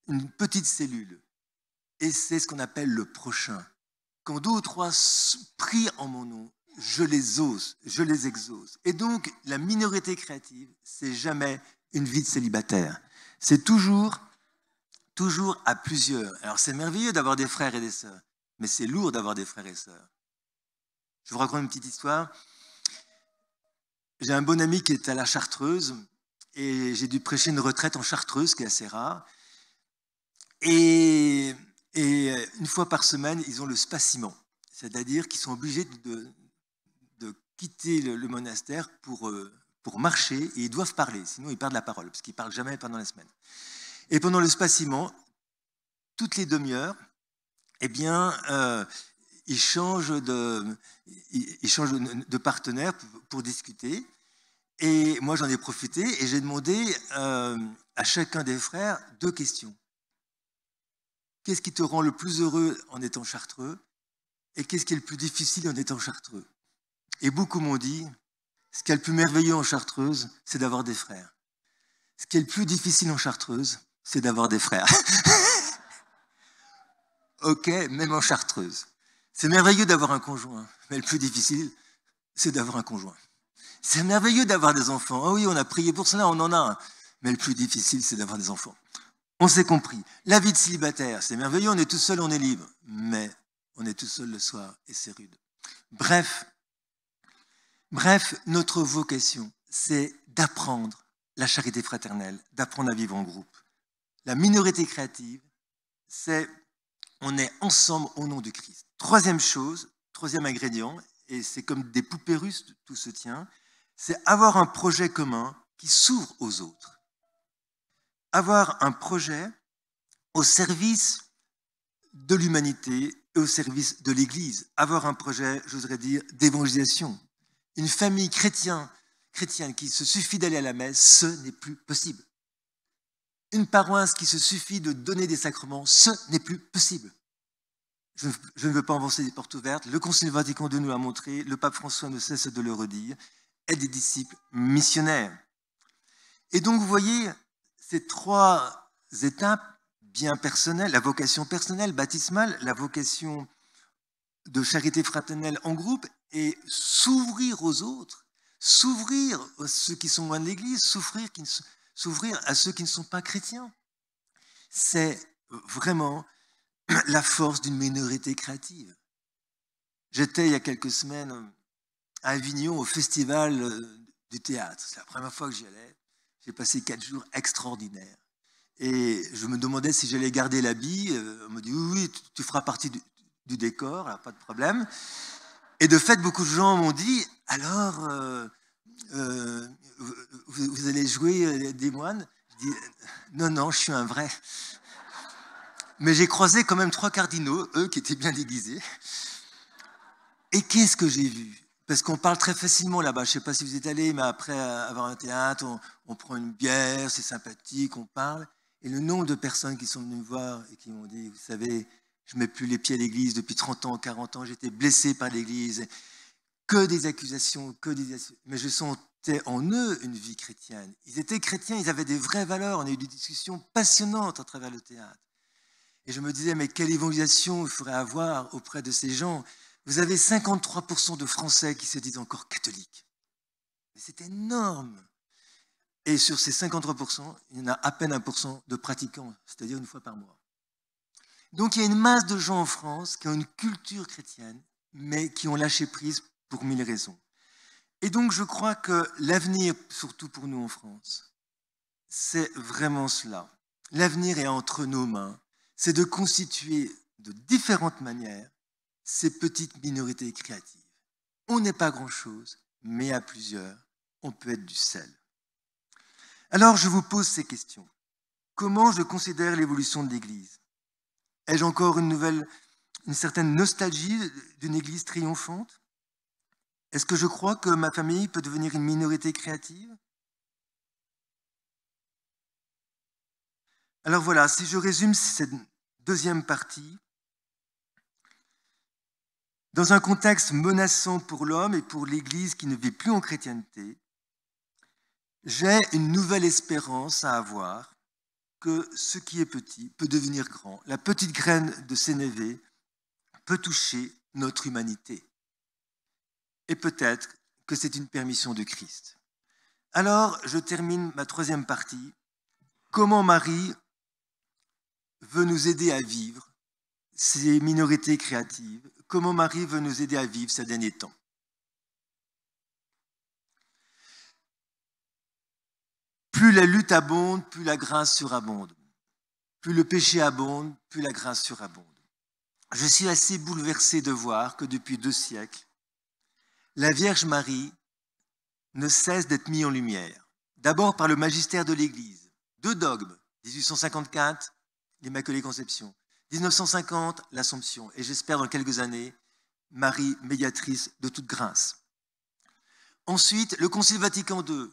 une petite cellule. Et c'est ce qu'on appelle le prochain. Quand 2 ou 3 prient en mon nom, je les exauce. Et donc, la minorité créative, c'est jamais une vie de célibataire. C'est toujours à plusieurs. Alors, c'est merveilleux d'avoir des frères et des sœurs, mais c'est lourd d'avoir des frères et sœurs. Je vous raconte une petite histoire. J'ai un bon ami qui est à la Chartreuse, et j'ai dû prêcher une retraite en Chartreuse, qui est assez rare. Et une fois par semaine, ils ont le spaciment, c'est-à-dire qu'ils sont obligés de quitter le monastère pour marcher, et ils doivent parler, sinon ils perdent la parole, parce qu'ils ne parlent jamais pendant la semaine. Et pendant le spaciment, toutes les demi-heures, eh bien, ils changent de partenaire pour discuter. Et moi, j'en ai profité et j'ai demandé à chacun des frères 2 questions. Qu'est-ce qui te rend le plus heureux en étant chartreux? Et qu'est-ce qui est le plus difficile en étant chartreux? Et beaucoup m'ont dit, ce qui est le plus merveilleux en Chartreuse, c'est d'avoir des frères. Ce qui est le plus difficile en Chartreuse, c'est d'avoir des frères. ok, même en chartreuse. C'est merveilleux d'avoir un conjoint, mais le plus difficile, c'est d'avoir un conjoint. C'est merveilleux d'avoir des enfants. Oh oui, on a prié pour cela, on en a un. Mais le plus difficile, c'est d'avoir des enfants. On s'est compris. La vie de célibataire, c'est merveilleux, on est tout seul, on est libre. Mais on est tout seul le soir et c'est rude. Bref, notre vocation, c'est d'apprendre la charité fraternelle, d'apprendre à vivre en groupe. La minorité créative, c'est on est ensemble au nom du Christ. Troisième chose, troisième ingrédient, et c'est comme des poupées russes, tout se tient, c'est avoir un projet commun qui s'ouvre aux autres. Avoir un projet au service de l'humanité et au service de l'Église. Avoir un projet, j'oserais dire, d'évangélisation. Une famille chrétienne qui se suffit d'aller à la messe, ce n'est plus possible. Une paroisse qui se suffit de donner des sacrements, ce n'est plus possible. Je ne veux pas enfoncer des portes ouvertes. Le Concile Vatican II nous l'a montré, le pape François ne cesse de le redire, est des disciples missionnaires. Et donc, vous voyez, ces trois étapes bien personnelles, la vocation personnelle, baptismale, la vocation de charité fraternelle en groupe, et s'ouvrir aux autres, s'ouvrir à ceux qui sont loin de l'Église, s'ouvrir à ceux qui ne sont pas chrétiens. C'est vraiment la force d'une minorité créative. J'étais il y a quelques semaines à Avignon au festival du théâtre. C'est la première fois que j'y allais. J'ai passé 4 jours extraordinaires. Et je me demandais si j'allais garder l'habit. On me dit oui, tu feras partie du décor, alors pas de problème. Et de fait, beaucoup de gens m'ont dit alors, vous allez jouer des moines? Je dis non, je suis un vrai. Mais j'ai croisé quand même 3 cardinaux, eux qui étaient bien déguisés. Et qu'est-ce que j'ai vu? Parce qu'on parle très facilement là-bas. Je ne sais pas si vous êtes allés, mais après avoir un théâtre, on prend une bière, c'est sympathique, on parle. Et le nombre de personnes qui sont venues me voir et qui m'ont dit, vous savez, je ne mets plus les pieds à l'église depuis 30 ans, 40 ans, j'étais blessé par l'église. Que des accusations, mais je sentais en eux une vie chrétienne. Ils étaient chrétiens, ils avaient des vraies valeurs. On a eu des discussions passionnantes à travers le théâtre. Et je me disais, mais quelle évangélisation il faudrait avoir auprès de ces gens? Vous avez 53% de Français qui se disent encore catholiques. C'est énorme. Et sur ces 53%, il y en a à peine 1% de pratiquants, c'est-à-dire une fois par mois. Donc il y a une masse de gens en France qui ont une culture chrétienne, mais qui ont lâché prise pour 1000 raisons. Et donc je crois que l'avenir, surtout pour nous en France, c'est vraiment cela. L'avenir est entre nos mains. C'est de constituer de différentes manières ces petites minorités créatives. On n'est pas grand-chose, mais à plusieurs, on peut être du sel. Alors je vous pose ces questions. Comment je considère l'évolution de l'Église? Ai-je encore une certaine nostalgie d'une Église triomphante? Est-ce que je crois que ma famille peut devenir une minorité créative? Alors voilà, si je résume cette deuxième partie, dans un contexte menaçant pour l'homme et pour l'Église qui ne vit plus en chrétienté, j'ai une nouvelle espérance à avoir que ce qui est petit peut devenir grand. La petite graine de sénévé peut toucher notre humanité. Et peut-être que c'est une permission de Christ. Alors, je termine ma troisième partie. Comment Marie veut nous aider à vivre ces minorités créatives? Comment Marie veut nous aider à vivre ces derniers temps? Plus la lutte abonde, plus la grâce surabonde. Plus le péché abonde, plus la grâce surabonde. Je suis assez bouleversé de voir que depuis 2 siècles, la Vierge Marie ne cesse d'être mise en lumière. D'abord par le magistère de l'Église. 2 dogmes, 1854, l'Immaculée Conception. 1950, l'Assomption. Et j'espère dans quelques années, Marie, médiatrice de toute grâce. Ensuite, le Concile Vatican II,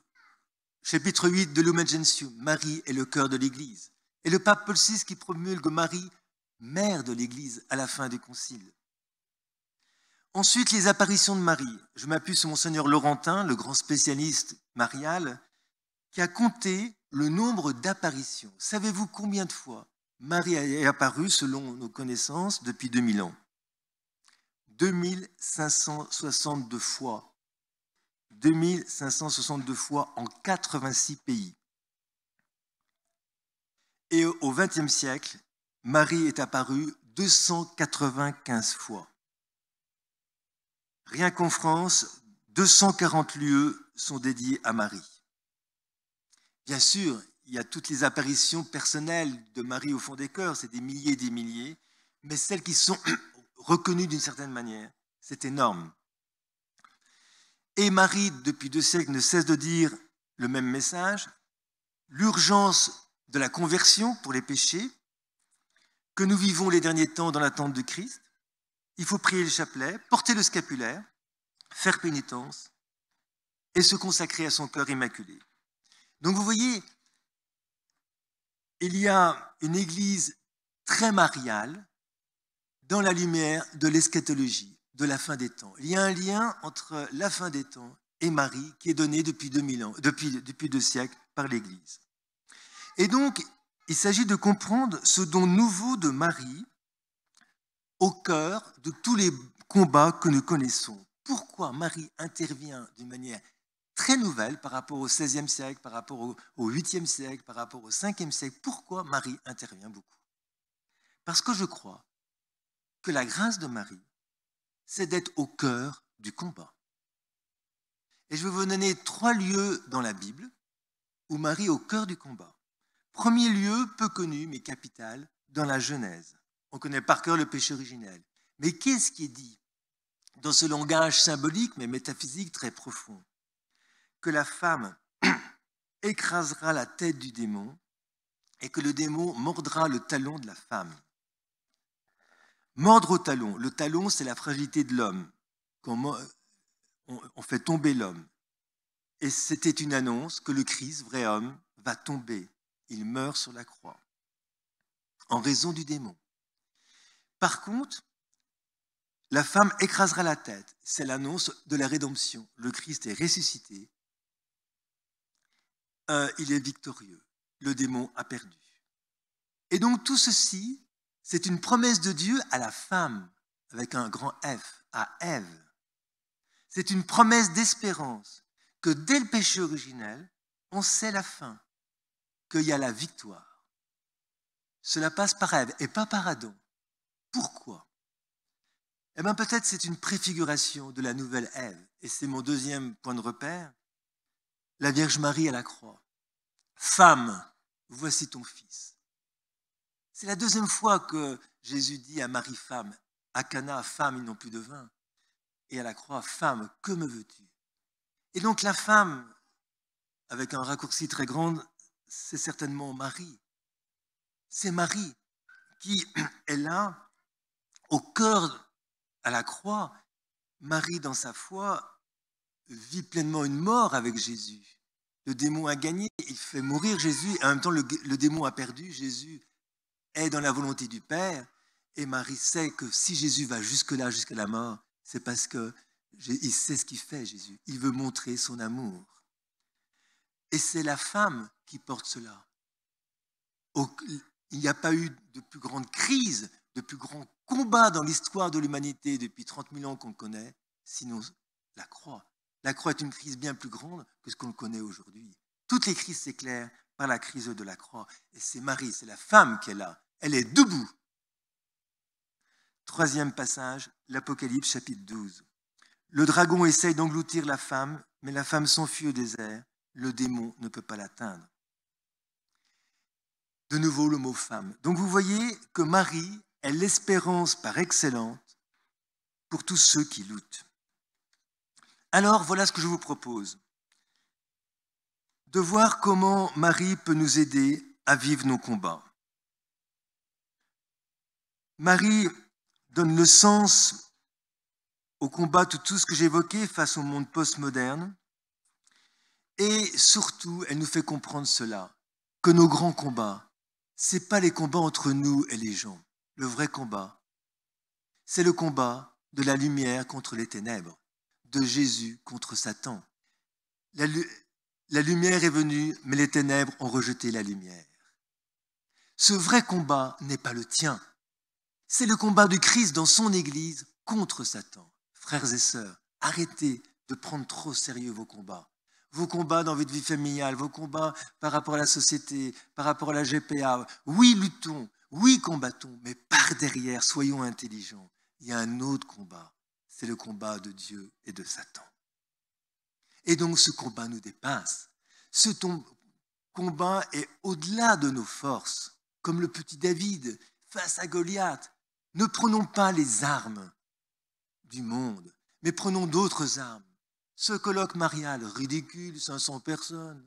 chapitre 8 de Lumen Gentium, Marie est le cœur de l'Église. Et le pape Paul VI qui promulgue Marie, mère de l'Église, à la fin du Concile. Ensuite, les apparitions de Marie. Je m'appuie sur Monseigneur Laurentin, le grand spécialiste marial, qui a compté le nombre d'apparitions. Savez-vous combien de fois Marie est apparue, selon nos connaissances, depuis 2000 ans. 2562 fois. 2562 fois en 86 pays. Et au XXe siècle, Marie est apparue 295 fois. Rien qu'en France, 240 lieux sont dédiés à Marie. Bien sûr, il y a toutes les apparitions personnelles de Marie au fond des cœurs, c'est des milliers, mais celles qui sont reconnues d'une certaine manière, c'est énorme. Et Marie, depuis 2 siècles, ne cesse de dire le même message, l'urgence de la conversion pour les péchés, que nous vivons les derniers temps dans l'attente de Christ. Il faut prier le chapelet, porter le scapulaire, faire pénitence et se consacrer à son cœur immaculé. Donc vous voyez, il y a une église très mariale dans la lumière de l'eschatologie, de la fin des temps. Il y a un lien entre la fin des temps et Marie qui est donné depuis 2000 ans, depuis 2 siècles par l'Église. Et donc, il s'agit de comprendre ce don nouveau de Marie au cœur de tous les combats que nous connaissons. Pourquoi Marie intervient d'une manière très nouvelle par rapport au XVIe siècle, par rapport au VIIIe siècle, par rapport au Ve siècle? Pourquoi Marie intervient beaucoup? Parce que je crois que la grâce de Marie, c'est d'être au cœur du combat. Et je vais vous donner 3 lieux dans la Bible où Marie est au cœur du combat. Premier lieu, peu connu, mais capital, dans la Genèse. On connaît par cœur le péché originel. Mais qu'est-ce qui est dit dans ce langage symbolique, mais métaphysique très profond? Que la femme écrasera la tête du démon et que le démon mordra le talon de la femme. Mordre au talon. Le talon, c'est la fragilité de l'homme. Quand on fait tomber l'homme. Et c'était une annonce que le Christ, vrai homme, va tomber. Il meurt sur la croix en raison du démon. Par contre, la femme écrasera la tête. C'est l'annonce de la rédemption. Le Christ est ressuscité. Il est victorieux. Le démon a perdu. Et donc tout ceci, c'est une promesse de Dieu à la femme, avec un grand F, à Ève. C'est une promesse d'espérance, que dès le péché originel, on sait la fin, qu'il y a la victoire. Cela passe par Ève et pas par Adam. Pourquoi? Eh bien peut-être c'est une préfiguration de la nouvelle Ève, et c'est mon deuxième point de repère, la Vierge Marie à la croix. Femme, voici ton fils. C'est la deuxième fois que Jésus dit à Marie, femme, à Cana, femme, ils n'ont plus de vin. Et à la croix, femme, que me veux-tu? Et donc la femme, avec un raccourci très grand, c'est certainement Marie. C'est Marie qui est là, au cœur, à la croix. Marie, dans sa foi, vit pleinement une mort avec Jésus. Le démon a gagné, il fait mourir Jésus, et en même temps le démon a perdu. Jésus est dans la volonté du Père, et Marie sait que si Jésus va jusque-là, jusqu'à la mort, c'est parce qu'il sait ce qu'il fait, Jésus. Il veut montrer son amour. Et c'est la femme qui porte cela. Il n'y a pas eu de plus grande crise, de plus grand combat dans l'histoire de l'humanité depuis 30 000 ans qu'on connaît, sinon la croix. La croix est une crise bien plus grande que ce qu'on connaît aujourd'hui. Toutes les crises s'éclairent par la crise de la croix. Et c'est Marie, c'est la femme qui est là. Elle est debout. Troisième passage, l'Apocalypse chapitre 12. Le dragon essaye d'engloutir la femme, mais la femme s'enfuit au désert. Le démon ne peut pas l'atteindre. De nouveau le mot femme. Donc vous voyez que Marie est l'espérance par excellence pour tous ceux qui luttent. Alors voilà ce que je vous propose. De voir comment Marie peut nous aider à vivre nos combats. Marie donne le sens au combat de tout ce que j'ai évoqué face au monde postmoderne. Et surtout, elle nous fait comprendre cela, que nos grands combats, ce n'est pas les combats entre nous et les gens. Le vrai combat, c'est le combat de la lumière contre les ténèbres, de Jésus contre Satan. La lumière est venue, mais les ténèbres ont rejeté la lumière. Ce vrai combat n'est pas le tien. C'est le combat du Christ dans son Église contre Satan. Frères et sœurs, arrêtez de prendre trop au sérieux vos combats. Vos combats dans votre vie familiale, vos combats par rapport à la société, par rapport à la GPA. Oui, luttons, oui, combattons, mais par derrière, soyons intelligents. Il y a un autre combat, c'est le combat de Dieu et de Satan. Et donc ce combat nous dépasse. Ce combat est au-delà de nos forces, comme le petit David face à Goliath. Ne prenons pas les armes du monde, mais prenons d'autres armes. Ce colloque marial, ridicule, 500 personnes,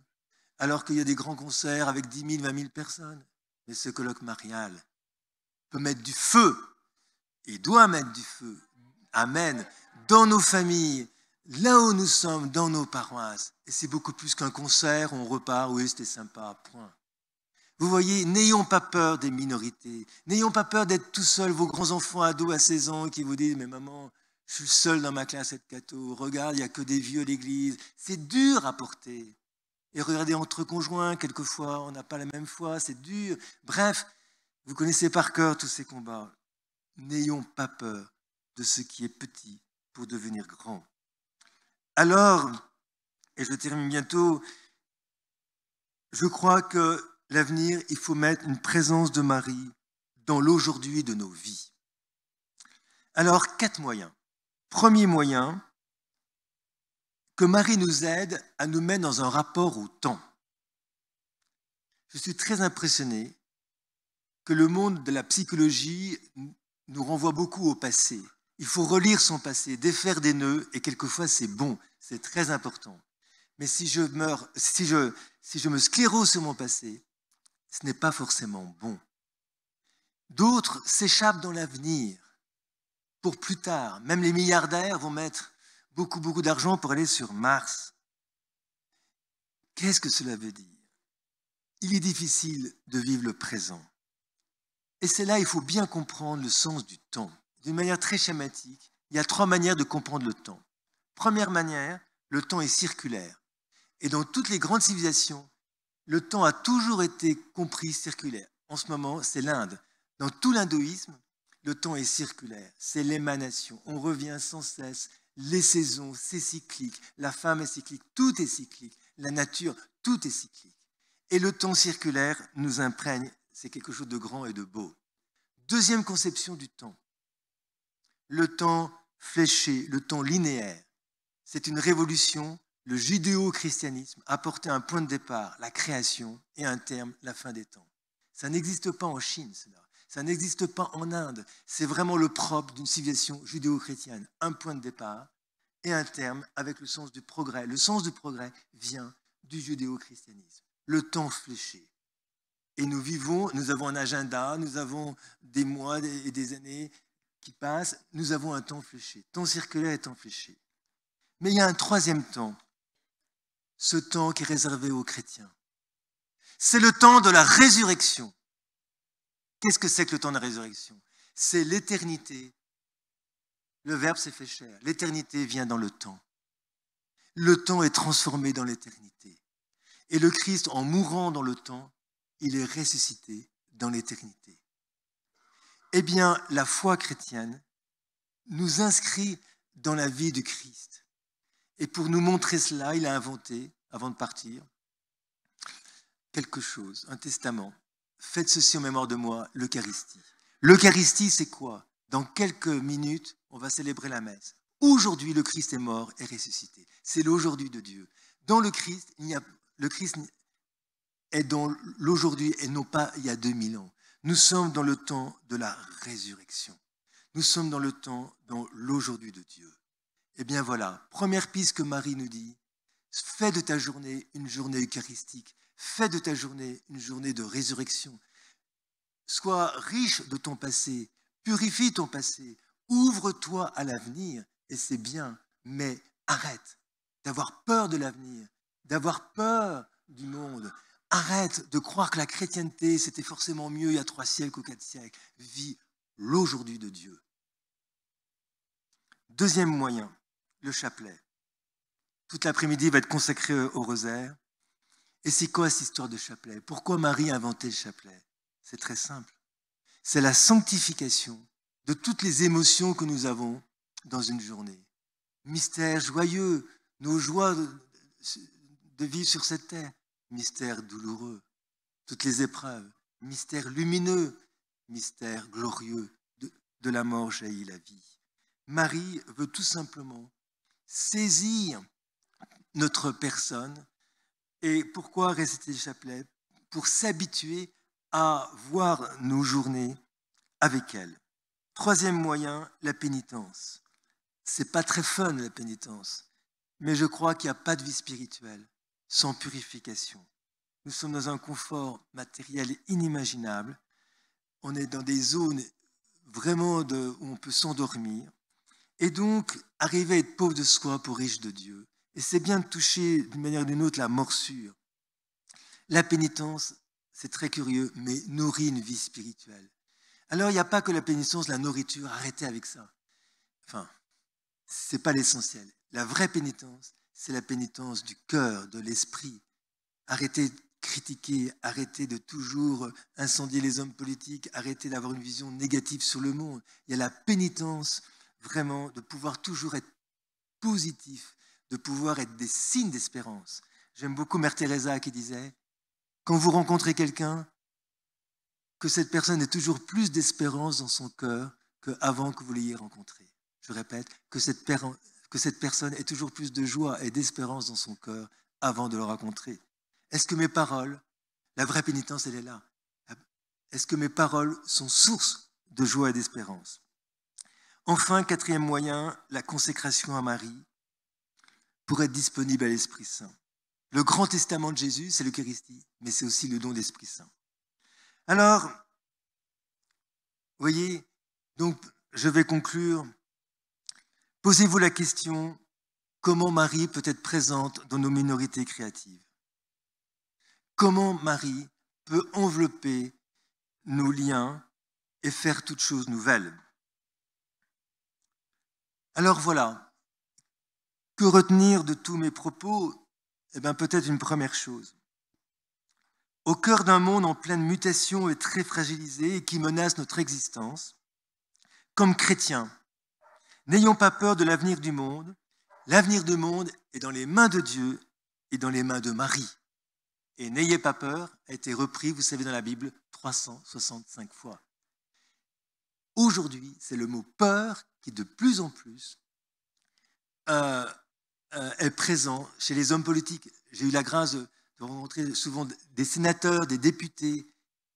alors qu'il y a des grands concerts avec 10 000, 20 000 personnes. Mais ce colloque marial peut mettre du feu, et doit mettre du feu, amen, dans nos familles, là où nous sommes, dans nos paroisses. Et c'est beaucoup plus qu'un concert, on repart, oui, c'était sympa, point. Vous voyez, n'ayons pas peur des minorités, n'ayons pas peur d'être tout seuls, vos grands-enfants ados à 16 ans qui vous disent « Mais maman, je suis seul dans ma classe à être catho, regarde, il n'y a que des vieux à l'église. » C'est dur à porter. Et regardez, entre conjoints, quelquefois, on n'a pas la même foi, c'est dur. Bref, vous connaissez par cœur tous ces combats. N'ayons pas peur de ce qui est petit pour devenir grand. Alors, et je termine bientôt, je crois que l'avenir, il faut mettre une présence de Marie dans l'aujourd'hui de nos vies. Alors, 4 moyens. Premier moyen, que Marie nous aide à nous mettre dans un rapport au temps. Je suis très impressionné que le monde de la psychologie nous renvoie beaucoup au passé. Il faut relire son passé, défaire des nœuds, et quelquefois c'est bon, c'est très important. Mais si je me sclérose sur mon passé, ce n'est pas forcément bon. D'autres s'échappent dans l'avenir pour plus tard. Même les milliardaires vont mettre beaucoup d'argent pour aller sur Mars. Qu'est-ce que cela veut dire? Il est difficile de vivre le présent. Et c'est là, il faut bien comprendre le sens du temps. D'une manière très schématique, il y a 3 manières de comprendre le temps. Première manière, le temps est circulaire. Et dans toutes les grandes civilisations, le temps a toujours été compris circulaire. En ce moment, c'est l'Inde. Dans tout l'hindouisme, le temps est circulaire. C'est l'émanation. On revient sans cesse. Les saisons, c'est cyclique. La femme est cyclique. Tout est cyclique. La nature, tout est cyclique. Et le temps circulaire nous imprègne. C'est quelque chose de grand et de beau. Deuxième conception du temps. Le temps fléché, le temps linéaire. C'est une révolution. Le judéo-christianisme a porté un point de départ, la création, et un terme, la fin des temps. Ça n'existe pas en Chine, cela. Ça n'existe pas en Inde. C'est vraiment le propre d'une civilisation judéo-chrétienne. Un point de départ et un terme avec le sens du progrès. Le sens du progrès vient du judéo-christianisme. Le temps fléché. Et nous vivons, nous avons un agenda, nous avons des mois et des années qui passent, nous avons un temps fléché. Temps circulaire et temps fléché. Mais il y a un troisième temps. Ce temps qui est réservé aux chrétiens. C'est le temps de la résurrection. Qu'est-ce que c'est que le temps de la résurrection? C'est l'éternité. Le Verbe s'est fait chair. L'éternité vient dans le temps. Le temps est transformé dans l'éternité. Et le Christ, en mourant dans le temps, il est ressuscité dans l'éternité. Eh bien, la foi chrétienne nous inscrit dans la vie du Christ. Et pour nous montrer cela, il a inventé, avant de partir, quelque chose, un testament. Faites ceci en mémoire de moi, l'Eucharistie. L'Eucharistie, c'est quoi? Dans quelques minutes, on va célébrer la messe. Aujourd'hui, le Christ est mort et ressuscité. C'est l'aujourd'hui de Dieu. Dans le Christ, le Christ est dans l'aujourd'hui et non pas il y a 2000 ans. Nous sommes dans le temps de la résurrection. Nous sommes dans le temps, dans l'aujourd'hui de Dieu. Eh bien voilà, première piste que Marie nous dit, fais de ta journée une journée eucharistique, fais de ta journée une journée de résurrection. Sois riche de ton passé, purifie ton passé, ouvre-toi à l'avenir, et c'est bien, mais arrête d'avoir peur de l'avenir, d'avoir peur du monde. Arrête de croire que la chrétienté, c'était forcément mieux il y a 3 siècles ou 4 siècles. Vis l'aujourd'hui de Dieu. Deuxième moyen, le chapelet. Toute l'après-midi va être consacrée au rosaire. Et c'est quoi cette histoire de chapelet? Pourquoi Marie a inventé le chapelet? C'est très simple. C'est la sanctification de toutes les émotions que nous avons dans une journée. Mystère joyeux, nos joies de vivre sur cette terre. Mystère douloureux, toutes les épreuves. Mystère lumineux, mystère glorieux. De la mort jaillit la vie. Marie veut tout simplement saisir notre personne. Et pourquoi réciter le chapelet? Pour s'habituer à voir nos journées avec elle. Troisième moyen, la pénitence. C'est pas très fun la pénitence, mais je crois qu'il n'y a pas de vie spirituelle sans purification. Nous sommes dans un confort matériel inimaginable. On est dans des zones vraiment où on peut s'endormir. Et donc, arriver à être pauvre de soi pour riche de Dieu. Et c'est bien de toucher d'une manière ou d'une autre la morsure. La pénitence, c'est très curieux, mais nourrit une vie spirituelle. Alors, il n'y a pas que la pénitence, la nourriture, arrêtez avec ça. Enfin, ce n'est pas l'essentiel. La vraie pénitence, c'est la pénitence du cœur, de l'esprit. Arrêtez de critiquer, arrêtez de toujours incendier les hommes politiques, arrêtez d'avoir une vision négative sur le monde. Il y a la pénitence, vraiment, de pouvoir toujours être positif, de pouvoir être des signes d'espérance. J'aime beaucoup Mère Teresa qui disait, quand vous rencontrez quelqu'un, que cette personne ait toujours plus d'espérance dans son cœur qu'avant que vous l'ayez rencontré. Je répète, que cette personne ait toujours plus de joie et d'espérance dans son cœur avant de le rencontrer. Est-ce que mes paroles, la vraie pénitence, elle est là? Est-ce que mes paroles sont source de joie et d'espérance? Enfin, quatrième moyen, la consécration à Marie pour être disponible à l'Esprit Saint. Le grand testament de Jésus, c'est l'Eucharistie, mais c'est aussi le don de l'Esprit Saint. Alors, vous voyez, donc je vais conclure. Posez-vous la question, comment Marie peut être présente dans nos minorités créatives? Comment Marie peut envelopper nos liens et faire toutes choses nouvelles? Alors voilà, que retenir de tous mes propos? Eh bien, peut-être une première chose. Au cœur d'un monde en pleine mutation et très fragilisé et qui menace notre existence, comme chrétiens, n'ayons pas peur de l'avenir du monde. L'avenir du monde est dans les mains de Dieu et dans les mains de Marie. Et n'ayez pas peur a été repris, vous savez, dans la Bible, 365 fois. Aujourd'hui, c'est le mot peur qui, de plus en plus, est présent chez les hommes politiques. J'ai eu la grâce de rencontrer souvent des sénateurs, des députés.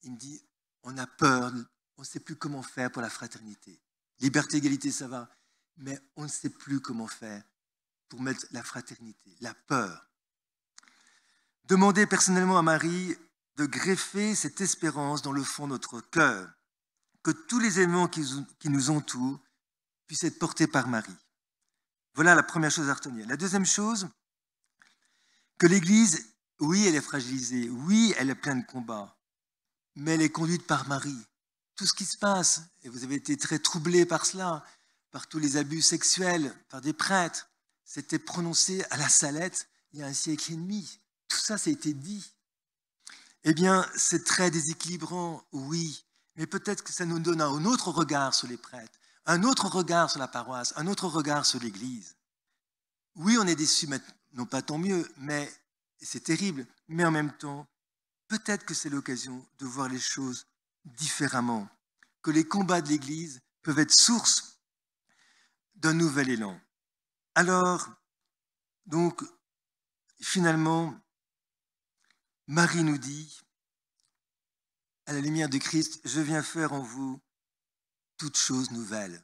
Ils me disent, on a peur, on ne sait plus comment faire pour la fraternité. Liberté, égalité, ça va, mais on ne sait plus comment faire pour mettre la fraternité, la peur. Demandez personnellement à Marie de greffer cette espérance dans le fond de notre cœur, que tous les éléments qui nous entourent puissent être portés par Marie. Voilà la première chose à retenir. La deuxième chose, que l'Église, oui, elle est fragilisée, oui, elle est pleine de combats, mais elle est conduite par Marie. Tout ce qui se passe, et vous avez été très troublés par cela, par tous les abus sexuels, par des prêtres, c'était prononcé à la Salette il y a un siècle et demi. Tout ça, ça a été dit. Eh bien, c'est très déséquilibrant, oui, mais peut-être que ça nous donne un autre regard sur les prêtres, un autre regard sur la paroisse, un autre regard sur l'Église. Oui, on est déçus, non pas tant mieux, mais c'est terrible. Mais en même temps, peut-être que c'est l'occasion de voir les choses différemment, que les combats de l'Église peuvent être source d'un nouvel élan. Alors, donc, finalement, Marie nous dit, à la lumière de Christ, je viens faire en vous toutes choses nouvelles.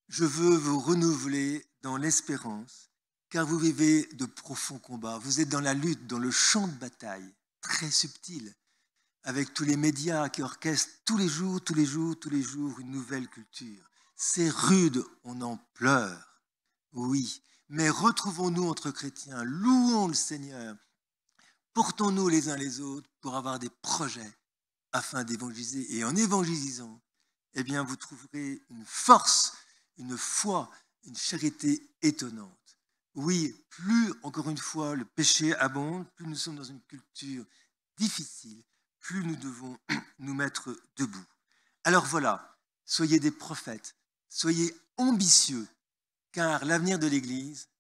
Je veux vous renouveler dans l'espérance, car vous vivez de profonds combats. Vous êtes dans la lutte, dans le champ de bataille, très subtil, avec tous les médias qui orchestrent tous les jours une nouvelle culture. C'est rude, on en pleure, oui, mais retrouvons-nous entre chrétiens, louons le Seigneur, portons-nous les uns les autres pour avoir des projets afin d'évangéliser. Et en évangélisant, eh bien, vous trouverez une force, une foi, une charité étonnante. Oui, plus, encore une fois, le péché abonde, plus nous sommes dans une culture difficile, plus nous devons nous mettre debout. Alors voilà, soyez des prophètes, soyez ambitieux, car l'avenir de l'Église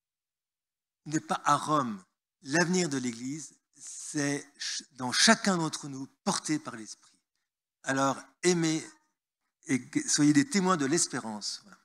n'est pas à Rome. L'avenir de l'Église, c'est dans chacun d'entre nous, porté par l'Esprit. Alors, aimez et soyez des témoins de l'espérance. Voilà.